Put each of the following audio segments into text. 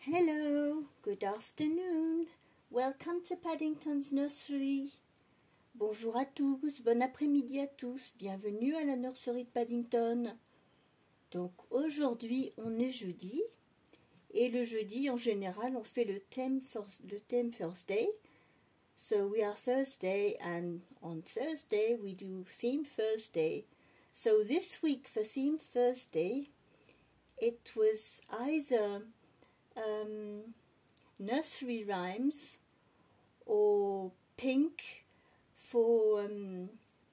Hello, good afternoon. Welcome to Paddington's Nursery. Bonjour à tous, bon après-midi à tous. Bienvenue à la nurserie de Paddington. Donc aujourd'hui, on est jeudi. Et le jeudi, en général, on fait le thème Thursday. So we are Thursday, and on Thursday, we do Theme Thursday. So this week for Theme Thursday, it was either nursery rhymes or pink for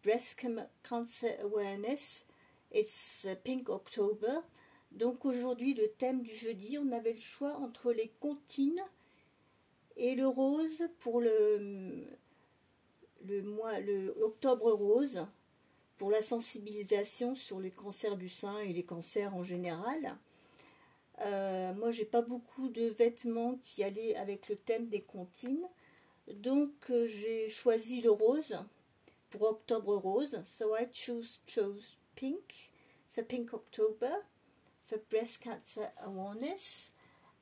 breast cancer awareness. It's Pink October. Donc aujourd'hui, le thème du jeudi, on avait le choix entre les comptines et le rose pour le octobre rose, pour la sensibilisation sur les cancers du sein et les cancers en général. Moi, j'ai pas beaucoup de vêtements qui allaient avec le thème des comptines, donc j'ai choisi le rose pour Octobre Rose. So I chose pink for Pink October, for Breast Cancer Awareness,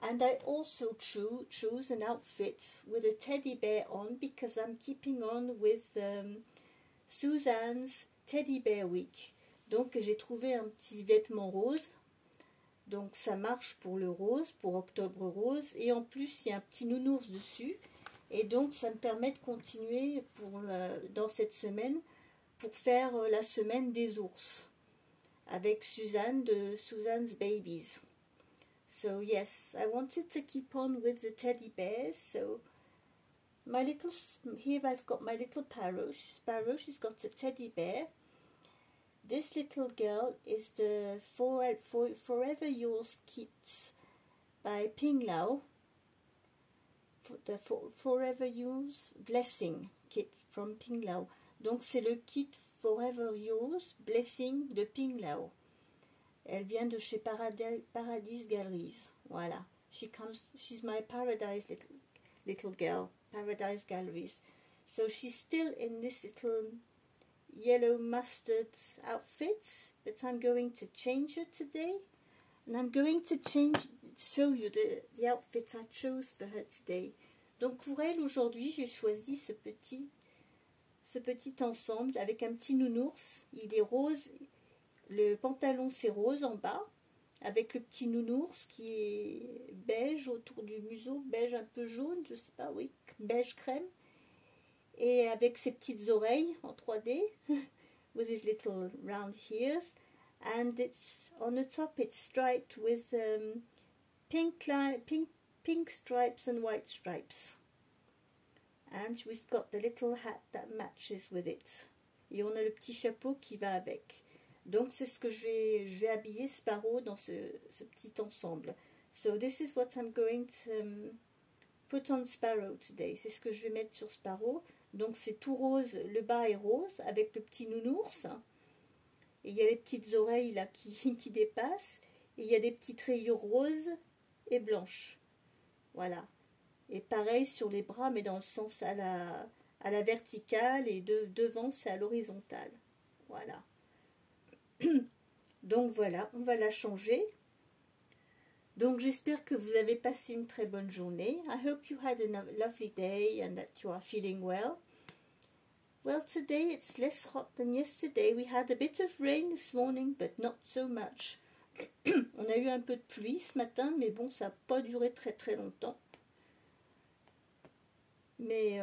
and I also chose an outfit with a teddy bear on because I'm keeping on with Suzanne's Teddy Bear Week. Donc j'ai trouvé un petit vêtement rose. Donc ça marche pour le rose, pour Octobre Rose. Et en plus, il y a un petit nounours dessus. Et donc ça me permet de continuer dans cette semaine pour faire la semaine des ours. Avec Suzanne de Suzanne's Babies. So yes, I wanted to keep on with the teddy bears. So here I've got my little Sparrow. She's got a teddy bear. This little girl is the Forever Yours kit by Ping Lao. The Forever Yours Blessing kit from Ping Lao. Donc c'est le kit Forever Yours Blessing de Ping Lao. Elle vient de chez Paradise Galleries. Voilà. She's my Paradise little girl. Paradise Galleries. So she's still in this little yellow mustard outfit, but I'm going to change her today, and I'm going to show you the outfit I chose for her today. Donc pour elle aujourd'hui, j'ai choisi ce petit ensemble avec un petit nounours. Il est rose, le pantalon c'est rose en bas, avec le petit nounours qui est beige autour du museau, beige un peu jaune, je sais pas, oui, beige crème. Et avec ses petites oreilles en 3D, with his little round ears, and it's on the top it's striped with pink stripes and white stripes, and we've got the little hat that matches with it, et on a le petit chapeau qui va avec. Donc c'est ce que je vais habiller Sparrow dans ce petit ensemble. So this is what I'm going to put on Sparrow today. C'est ce que je vais mettre sur Sparrow. Donc c'est tout rose, le bas est rose avec le petit nounours. Et il y a les petites oreilles là qui dépassent. Et il y a des petites rayures roses et blanches. Voilà. Et pareil sur les bras, mais dans le sens à la verticale, et devant c'est à l'horizontale. Voilà. Donc voilà, on va la changer. Donc j'espère que vous avez passé une très bonne journée. I hope you had a lovely day and that you are feeling well. Well, today it's less hot than yesterday. We had a bit of rain this morning, but not so much. On a eu un peu de pluie ce matin, mais bon, ça n'a pas duré très très longtemps. Mais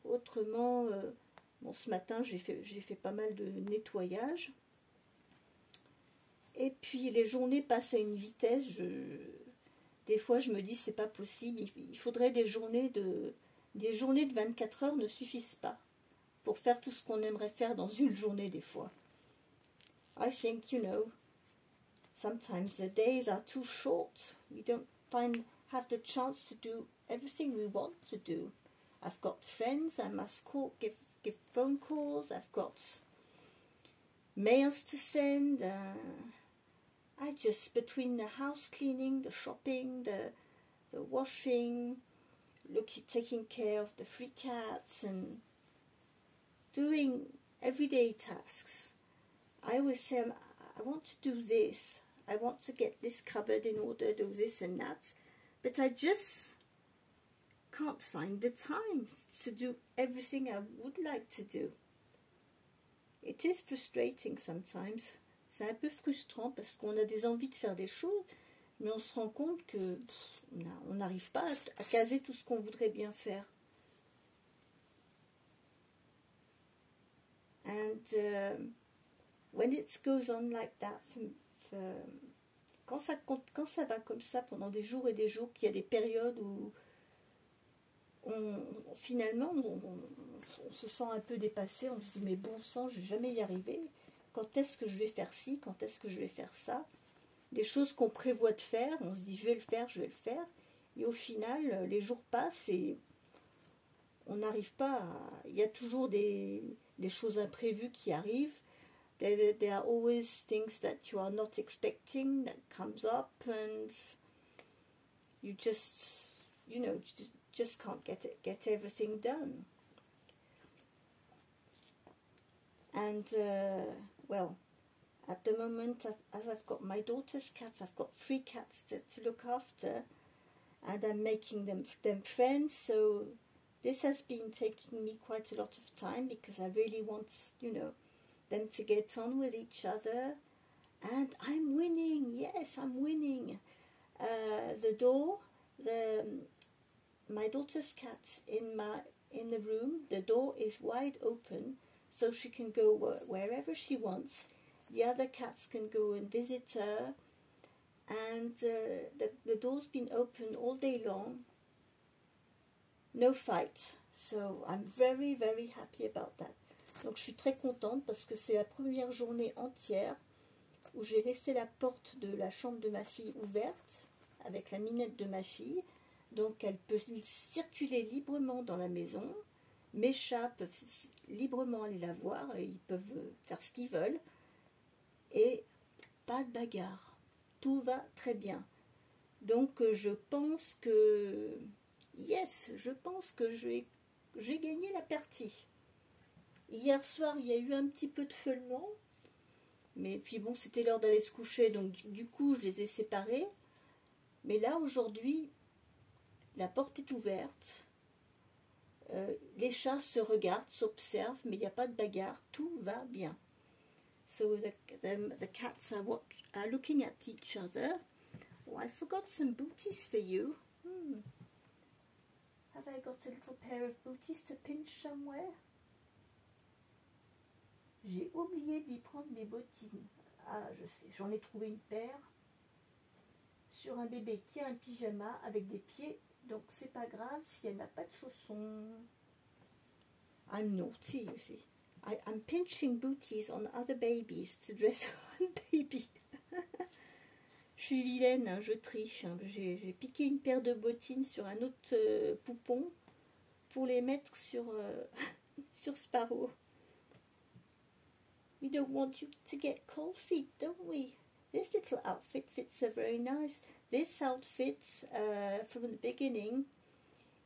autrement, bon, ce matin j'ai fait pas mal de nettoyage. Et puis les journées passent à une vitesse, des fois je me dis c'est pas possible, il faudrait des journées de 24 heures ne suffisent pas pour faire tout ce qu'on aimerait faire dans une journée des fois. I think, you know, sometimes the days are too short. We don't have the chance to do everything we want to do. I've got friends, I must give phone calls, I've got mails to send, I just, between the house cleaning, the shopping, the washing, taking care of the 3 cats, and doing everyday tasks, I always say, I want to do this, I want to get this cupboard in order, do this and that, but I just can't find the time to do everything I would like to do. It is frustrating sometimes. C'est un peu frustrant parce qu'on a des envies de faire des choses, mais on se rend compte que on n'arrive pas à caser tout ce qu'on voudrait bien faire. And when it goes on like that, quand ça va comme ça pendant des jours et des jours, qu'il y a des périodes où finalement on se sent un peu dépassé, on se dit mais bon sang, je vais jamais y arriver. Quand est-ce que je vais faire ci, quand est-ce que je vais faire ça? Des choses qu'on prévoit de faire, on se dit je vais le faire, je vais le faire. Et au final, les jours passent et on n'arrive pas à... Il y a toujours des choses imprévues qui arrivent. There are always things that you are not expecting that comes up, and you just, you know, just can't get everything done. And well, at the moment, as I've got my daughter's cats, I've got 3 cats to look after, and I'm making them friends. So this has been taking me quite a lot of time because I really want, you know, them to get on with each other. And I'm winning. Yes, I'm winning. The door, my daughter's cat in the room, the door is wide open, so she can go wherever she wants. The other cats can go and visit her, and the door's been open all day long. No fight. So I'm very, very happy about that. Donc je suis très contente parce que c'est la première journée entière où j'ai laissé la porte de la chambre de ma fille ouverte avec la minette de ma fille. Donc elle peut circuler librement dans la maison. Mes chats peuvent librement aller la voir et ils peuvent faire ce qu'ils veulent. Et pas de bagarre. Tout va très bien. Donc je pense que... Yes, je pense que j'ai gagné la partie. Hier soir, il y a eu un petit peu de feulement. Mais puis bon, c'était l'heure d'aller se coucher. Donc du coup, je les ai séparés. Mais là, aujourd'hui, la porte est ouverte. Les chats se regardent, s'observent, mais il n'y a pas de bagarre. Tout va bien. So the cats are looking at each other. Oh, I forgot some booties for you. Have I got a little pair of booties to pinch somewhere? J'ai oublié de lui prendre des bottines. Ah, je sais, j'en ai trouvé une paire sur un bébé qui a un pyjama avec des pieds, donc c'est pas grave si elle n'a pas de chaussons. I'm naughty, you see. I'm pinching booties on other babies to dress one baby. Je suis vilaine, hein, je triche. Hein. J'ai piqué une paire de bottines sur un autre poupon pour les mettre sur, sur Sparrow. We don't want you to get cold feet, don't we? This little outfit fits her very nice. This outfit, from the beginning,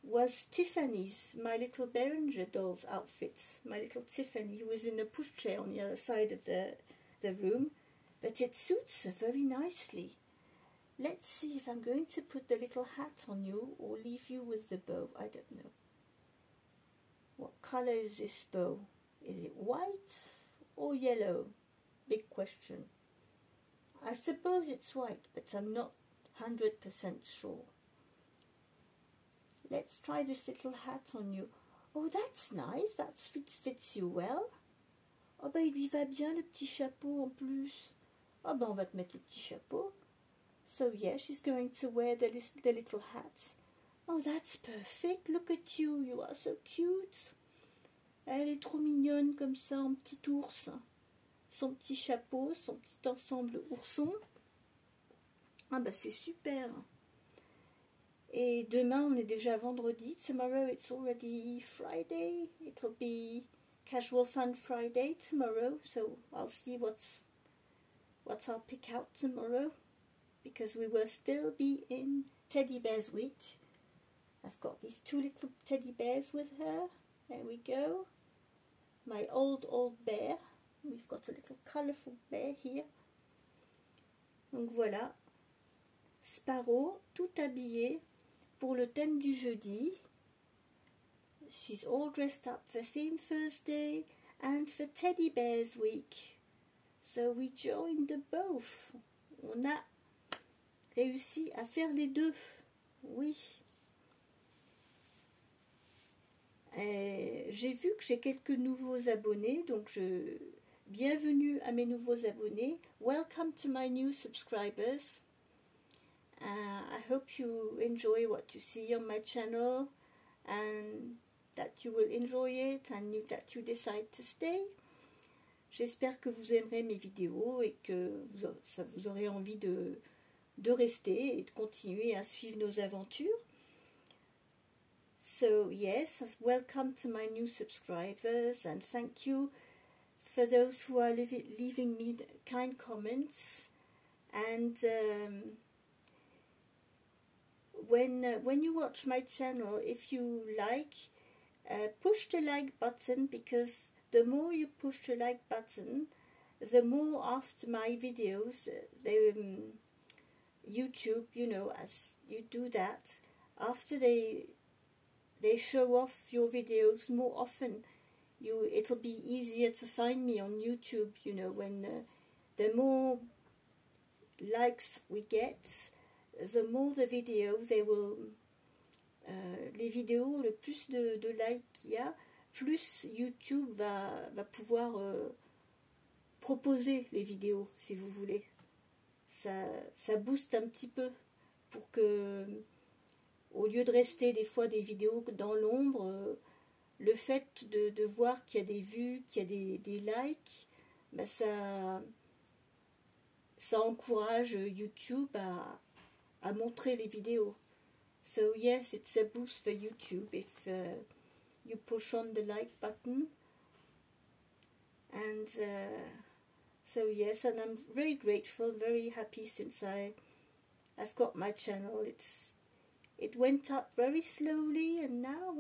was Tiffany's, my little Berenger doll's outfit. My little Tiffany, who was in the pushchair on the other side of the room. But it suits her very nicely. Let's see if I'm going to put the little hat on you or leave you with the bow. I don't know. What colour is this bow? Is it white or yellow? Big question. I suppose it's white, but I'm not 100% sure. Let's try this little hat on you. Oh, that's nice. That fits you well. Oh, ben, il lui va bien le petit chapeau en plus. Oh, ben, on va te mettre le petit chapeau. So, yeah, she's going to wear the little hat. Oh, that's perfect. Look at you. You are so cute. Elle est trop mignonne comme ça, en petit ours. Son petit chapeau, son petit ensemble ourson. Ah, bah, c'est super. Et demain, on est déjà vendredi. Tomorrow, it's already Friday. It'll be Casual Fun Friday tomorrow. So, I'll see what I'll pick out tomorrow. Because we will still be in Teddy Bears Week. I've got these 2 little teddy bears with her. There we go. My old bear. We've got a little colourful bear here. Donc voilà. Sparrow, tout habillée pour le thème du jeudi. She's all dressed up for Theme Thursday and for Teddy Bears Week. So we joined both. On a réussi à faire les deux. Oui. J'ai vu que j'ai quelques nouveaux abonnés, donc bienvenue à mes nouveaux abonnés. Welcome to my new subscribers. I hope you enjoy what you see on my channel and that you will enjoy it and that you decide to stay. J'espère que vous aimerez mes vidéos et que vous aurez envie de rester et de continuer à suivre nos aventures. So yes, welcome to my new subscribers and thank you for those who are leaving me kind comments. And when you watch my channel, if you like, push the like button, because the more you push the like button, the more after my videos, YouTube, you know, as you do that, after they show off your videos more often, it'll be easier to find me on YouTube, you know, when the more likes we get, the more the video, les vidéos, le plus de likes qu'il y a, plus YouTube va pouvoir proposer les vidéos, si vous voulez. Ça booste un petit peu pour que, au lieu de rester des fois des vidéos dans l'ombre, le fait de voir qu'il y a des vues, qu'il y a des likes, ben ça encourage YouTube à montrer les vidéos. So yes, it's a boost for YouTube if you push on the like button. And so yes, and I'm very grateful, very happy since I've got my channel. It went up very slowly and now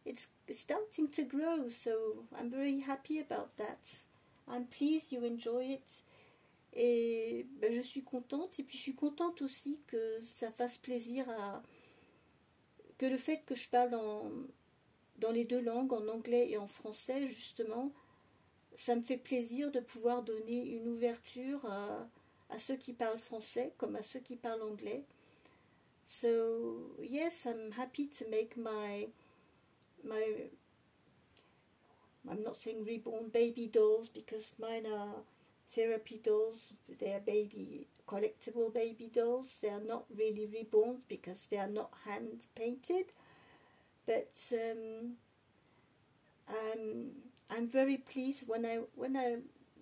it's starting to grow, so I'm very happy about that. I'm pleased you enjoy it. Et ben, je suis contente, et puis je suis contente aussi que ça fasse plaisir que le fait que je parle dans les deux langues, en anglais et en français, justement, ça me fait plaisir de pouvoir donner une ouverture à ceux qui parlent français comme à ceux qui parlent anglais. So yes, I'm happy to make my I'm not saying reborn baby dolls, because mine are therapy dolls. They are collectible baby dolls. They are not really reborn because they are not hand painted. But I'm very pleased. When I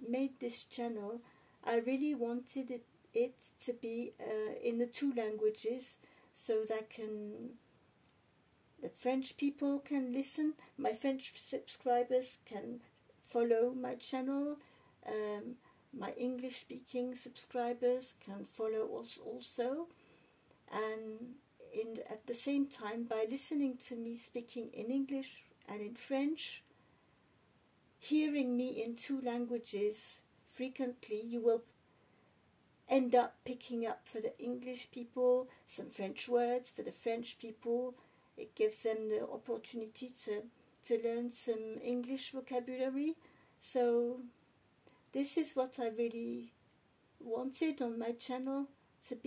made this channel, I really wanted it to be in the two languages, so that the French people can listen. My French subscribers can follow my channel. My English-speaking subscribers can follow us also, and at the same time, by listening to me speaking in English and in French, hearing me in two languages frequently, you will end up picking up for the English people some French words, for the French people it gives them the opportunity to learn some English vocabulary. So this is what I really wanted on my channel, to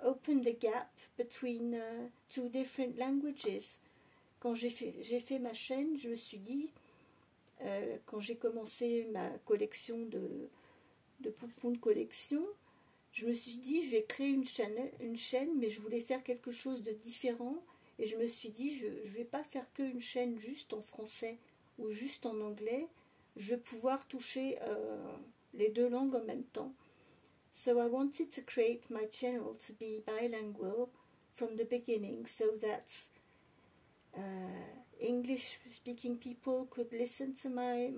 open the gap between two different languages. Quand j'ai fait ma chaîne, je me suis dit, quand j'ai commencé ma collection de poupons de collection, je me suis dit, je vais créer une chaîne, mais je voulais faire quelque chose de différent, et je me suis dit, je ne vais pas faire qu'une chaîne juste en français ou juste en anglais, je vais pouvoir toucher les deux langues en même temps. So I wanted to create my channel to be bilingual from the beginning, so that English-speaking people could listen to my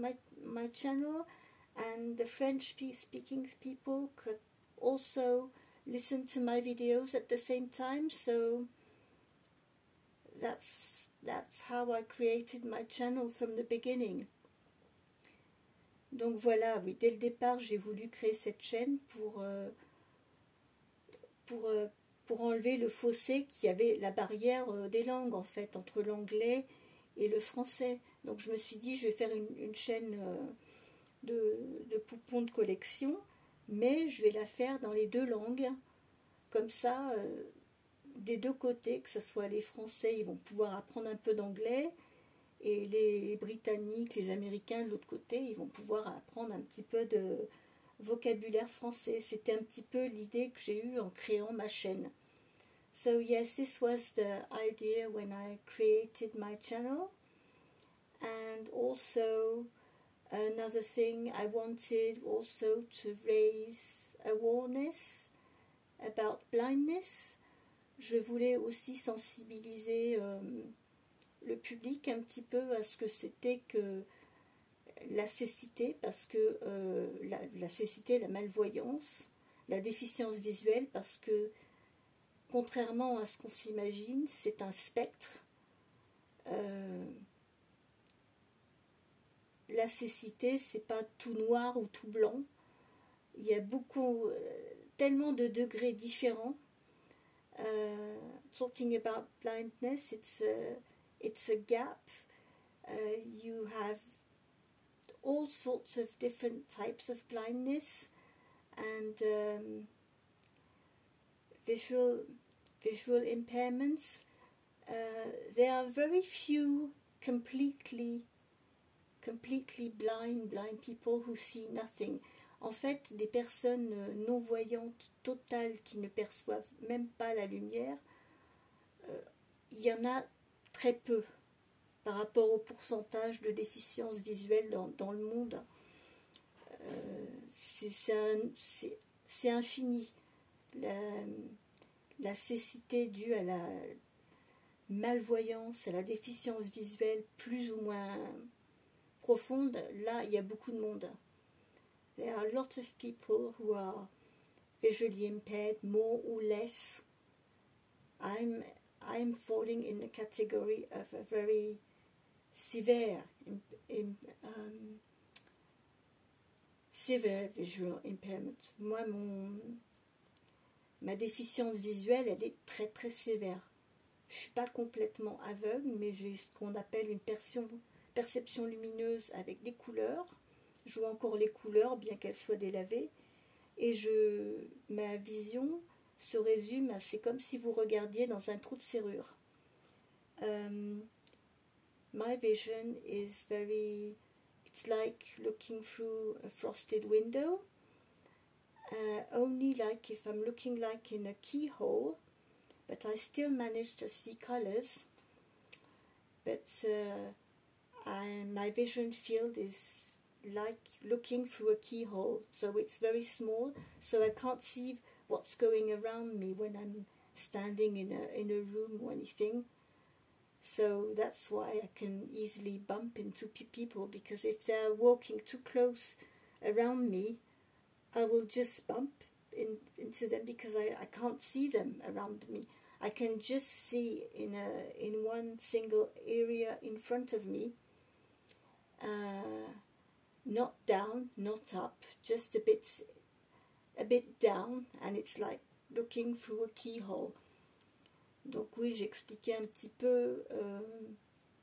channel, and the French-speaking people could also listen to my videos at the same time. So that's how I created my channel from the beginning. Donc voilà, oui, dès le départ, j'ai voulu créer cette chaîne pour, pour enlever le fossé qui avait la barrière des langues, en fait, entre l'anglais et le français. Donc je me suis dit, je vais faire une chaîne de poupons de collection, mais je vais la faire dans les deux langues. Comme ça, des deux côtés, que ce soit les Français, ils vont pouvoir apprendre un peu d'anglais, et les Britanniques, les Américains de l'autre côté, ils vont pouvoir apprendre un petit peu de vocabulaire français. C'était un petit peu l'idée que j'ai eue en créant ma chaîne. So yes, this was the idea when I created my channel. And also another thing, I wanted also to raise awareness about blindness. Je voulais aussi sensibiliser le public un petit peu à ce que c'était que la cécité, parce que la cécité, la malvoyance, la déficience visuelle, parce que contrairement à ce qu'on s'imagine, c'est un spectre. La cécité, c'est pas tout noir ou tout blanc. Il y a beaucoup, tellement de degrés différents. Talking about blindness, it's a gap. You have all sorts of different types of blindness, and visual impairments. There are very few completely blind people who see nothing. En fait, des personnes non-voyantes totales qui ne perçoivent même pas la lumière, il y en a très peu par rapport au pourcentage de déficience visuelle dans le monde. C'est infini. La cécité due à la malvoyance, à la déficience visuelle plus ou moins profonde, là, il y a beaucoup de monde. There are a lot of people who are visually impaired, more or less. I'm falling in the category of a very severe visual impairment. Moi, ma déficience visuelle, elle est très très sévère. Je ne suis pas complètement aveugle, mais j'ai ce qu'on appelle une perception lumineuse avec des couleurs. Je vois encore les couleurs, bien qu'elles soient délavées. Et ma vision se résume à, c'est comme si vous regardiez dans un trou de serrure. My vision is it's like looking through a frosted window. Only like if I'm looking like in a keyhole, but I still manage to see colors. But my vision field is like looking through a keyhole, so it's very small, so I can't see what's going around me when I'm standing in a room or anything. So that's why I can easily bump into people, because if they're walking too close around me, I will just bump into them because I can't see them around me. I can just see in one single area in front of me, not down, not up, just a bit down, and it's like looking through a keyhole. Donc oui, j'expliquais un petit peu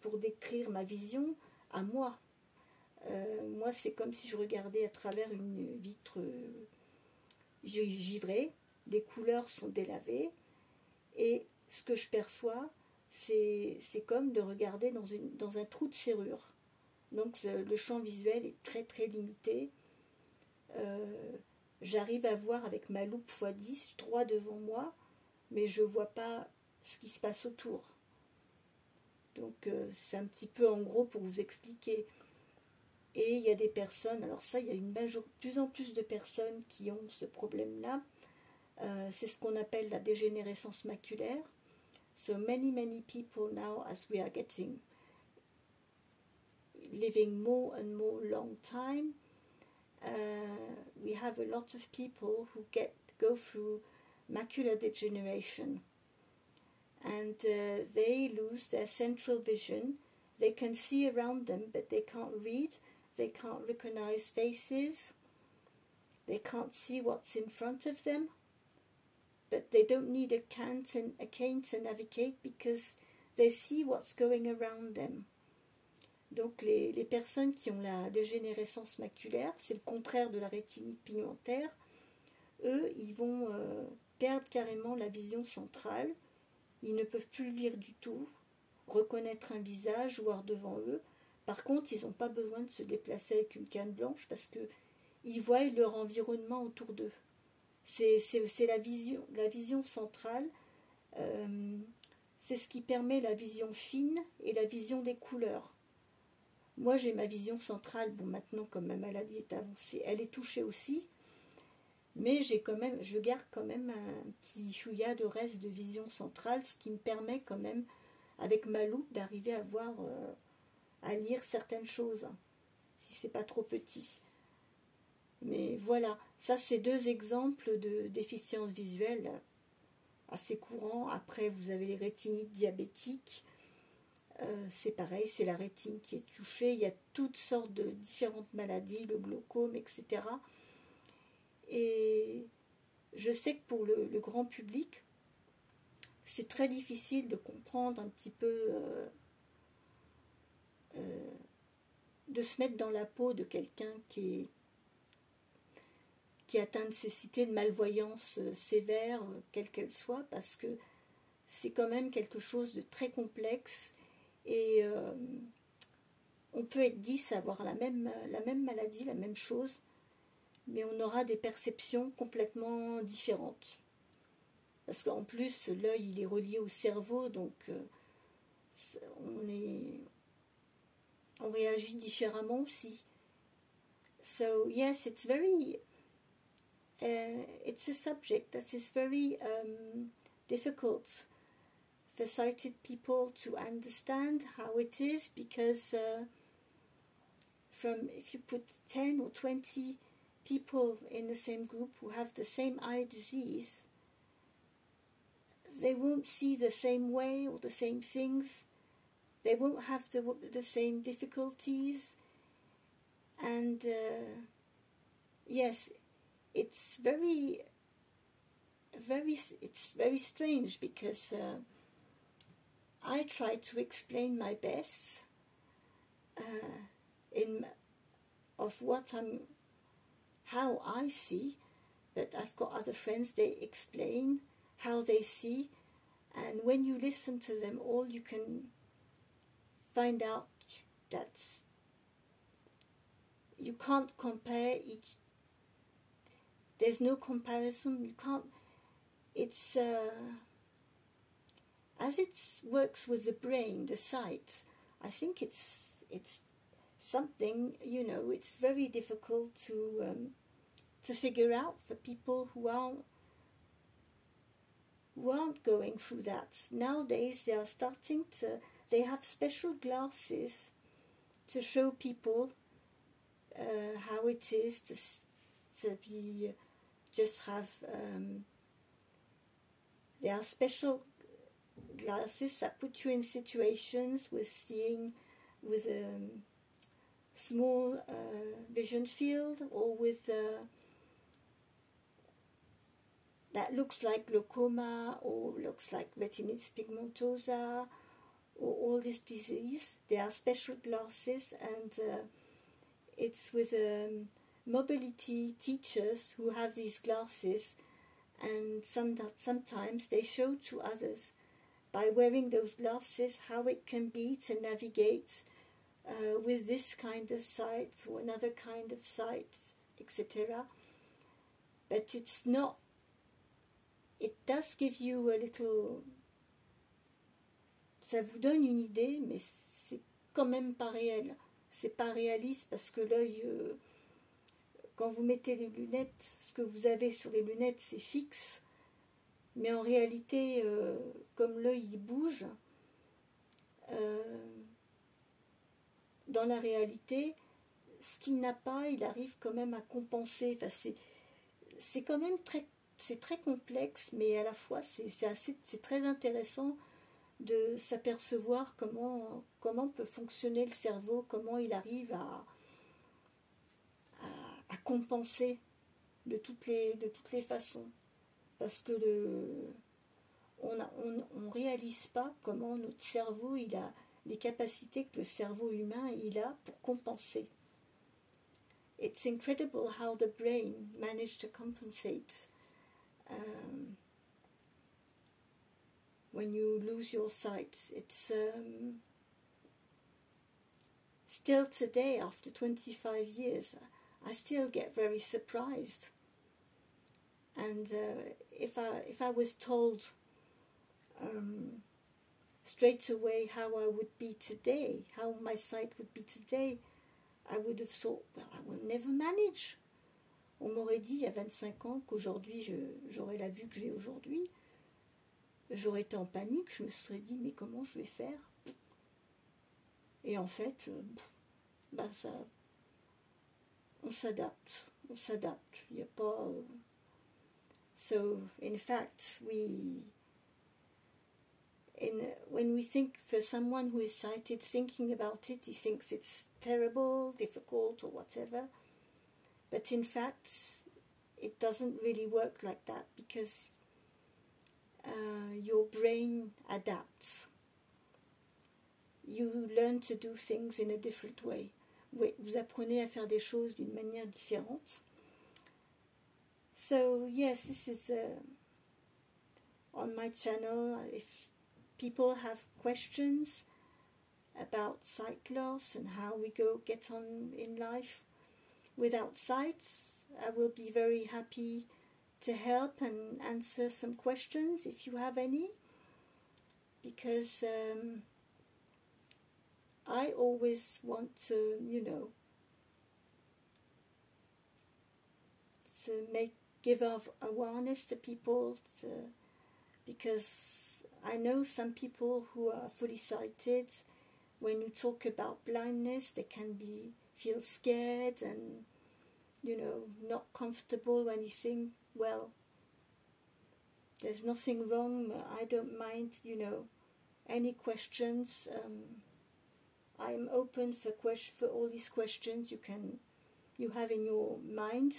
pour décrire ma vision à moi. Moi, c'est comme si je regardais à travers une vitre givrée, les couleurs sont délavées, et ce que je perçois, c'est comme de regarder dans un trou de serrure. Donc le champ visuel est très très limité. J'arrive à voir avec ma loupe x10 droit devant moi, mais je ne vois pas ce qui se passe autour. Donc c'est un petit peu en gros pour vous expliquer. Et il y a des personnes, alors ça, il y a plus en plus de personnes qui ont ce problème-là. C'est ce qu'on appelle la dégénérescence maculaire. So many people now, as we are living more and more long time, we have a lot of people who go through macular degeneration, and they lose their central vision. They can see around them, but they can't read. they can't recognize faces, they can't see what's in front of them, but they don't need a cane to navigate because they see what's going around them. Donc les personnes qui ont la dégénérescence maculaire, c'est le contraire de la rétinite pigmentaire, eux, ils vont perdre carrément la vision centrale, ils ne peuvent plus lire du tout, reconnaître un visage, voir devant eux. Par contre, ils n'ont pas besoin de se déplacer avec une canne blanche parce qu'ils voient leur environnement autour d'eux. C'est la vision centrale, c'est ce qui permet la vision fine et la vision des couleurs. Moi, j'ai ma vision centrale, bon, maintenant, comme ma maladie est avancée, elle est touchée aussi, mais je garde quand même un petit chouïa de reste de vision centrale, ce qui me permet quand même, avec ma loupe, d'arriver à voir, à lire certaines choses, si c'est pas trop petit. Mais voilà, ça c'est deux exemples de déficience visuelle assez courants. Après, vous avez les rétinites diabétiques. C'est pareil, c'est la rétine qui est touchée. Il y a toutes sortes de différentes maladies, le glaucome, etc. Et je sais que pour le grand public, c'est très difficile de comprendre un petit peu, de se mettre dans la peau de quelqu'un qui atteint de cécité, de malvoyance sévère, quelle qu'elle soit, parce que c'est quand même quelque chose de très complexe. Et on peut être 10 à avoir la même maladie, la même chose, mais on aura des perceptions complètement différentes. Parce qu'en plus, l'œil, il est relié au cerveau, donc on réagit différemment aussi. So, yes, it's a subject that is very difficult for sighted people to understand how it is, because if you put 10 or 20 people in the same group who have the same eye disease, they won't see the same way or the same things, they won't have the same difficulties, and yes, it's very strange, because I try to explain my best how I see, but I've got other friends, they explain how they see, and when you listen to them all, you can find out that you can't compare each. There's no comparison. You can't. It's as it works with the brain, the sight. I think it's something, you know. It's very difficult to figure out for people who aren't going through that. Nowadays, they are starting to. They have special glasses to show people how it is to be. Just have. There are special glasses that put you in situations with seeing with a small vision field, or with that looks like glaucoma, or looks like retinitis pigmentosa, or all this disease. There are special glasses, and it's with mobility teachers who have these glasses, and sometimes they show to others by wearing those glasses how it can be to navigate with this kind of sight or another kind of sight, etc. But it's not. It does give you a little. Ça vous donne une idée, mais c'est quand même pas réel. C'est pas réaliste, parce que l'œil, quand vous mettez les lunettes, ce que vous avez sur les lunettes, c'est fixe. Mais en réalité, comme l'œil il bouge, dans la réalité, ce qu'il n'a pas, il arrive quand même à compenser. Enfin, c'est quand même très complexe, mais à la fois c'est très intéressant de s'apercevoir comment peut fonctionner le cerveau, comment il arrive à compenser de toutes les façons. Parce que on réalise pas comment notre cerveau, il a les capacités que le cerveau humain, il a pour compenser. It's incredible how the brain managed to compensate when you lose your sight. It's still today, after 25 years, I still get very surprised. And if I was told straight away how I would be today, how my sight would be today, I would have thought, well, I will never manage. On m'aurait dit il y a 25 ans qu'aujourd'hui j'aurais la vue que j'ai aujourd'hui. J'aurais été en panique, je me serais dit, mais comment je vais faire? Et en fait, on s'adapte. Il n'y a pas... So, in fact, when we think, for someone who is sighted, thinking about it, he thinks it's terrible, difficult, or whatever. But in fact, it doesn't really work like that, because your brain adapts. You learn to do things in a different way. Vous apprenez à faire des choses d'une manière différente. So, yes, this is on my channel. If people have questions about sight loss and how we get on in life without sight, I will be very happy to help and answer some questions if you have any, because I always want to, to give awareness to people, because I know some people who are fully sighted, when you talk about blindness, they can feel scared and, not comfortable when you think, well, there's nothing wrong, I don't mind, any questions. I'm open for all these questions you have in your mind.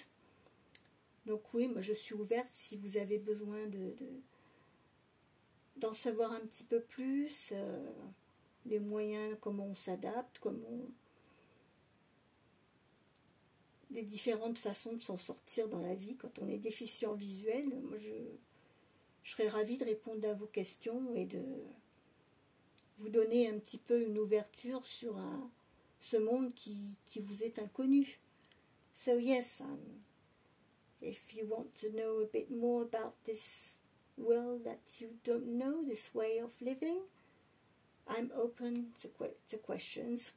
Donc oui, moi je suis ouverte si vous avez besoin d'en savoir un petit peu plus, les moyens, comment on s'adapte, les différentes façons de s'en sortir dans la vie quand on est déficient visuel. Moi je serais ravie de répondre à vos questions et de vous donner un petit peu une ouverture sur ce monde qui vous est inconnu. So yes, if you want to know a bit more about this world that you don't know, this way of living, I'm open to questions.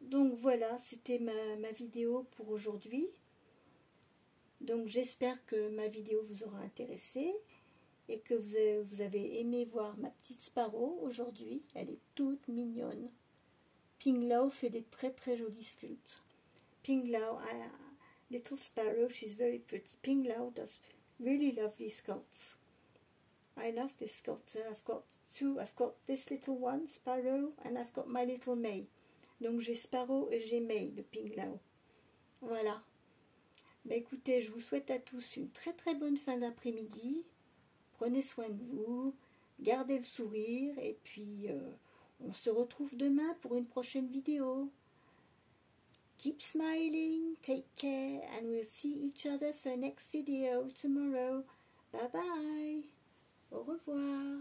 Donc voilà, c'était ma vidéo pour aujourd'hui. Donc j'espère que ma vidéo vous aura intéressé et que vous avez aimé voir ma petite Sparrow aujourd'hui. Elle est toute mignonne. Ping Lao fait des très très jolis sculptes. Ping Lao, little Sparrow, she's very pretty. Ping Lao does really lovely sculpts. I love this sculptor. I've got two. I've got this little one, Sparrow, and I've got my little May. Donc j'ai Sparrow et j'ai May de Ping Lao. Voilà. Ben écoutez, je vous souhaite à tous une très très bonne fin d'après-midi. Prenez soin de vous, gardez le sourire et puis on se retrouve demain pour une prochaine vidéo. Keep smiling, take care, and we'll see each other for next video tomorrow. Bye bye. Au revoir.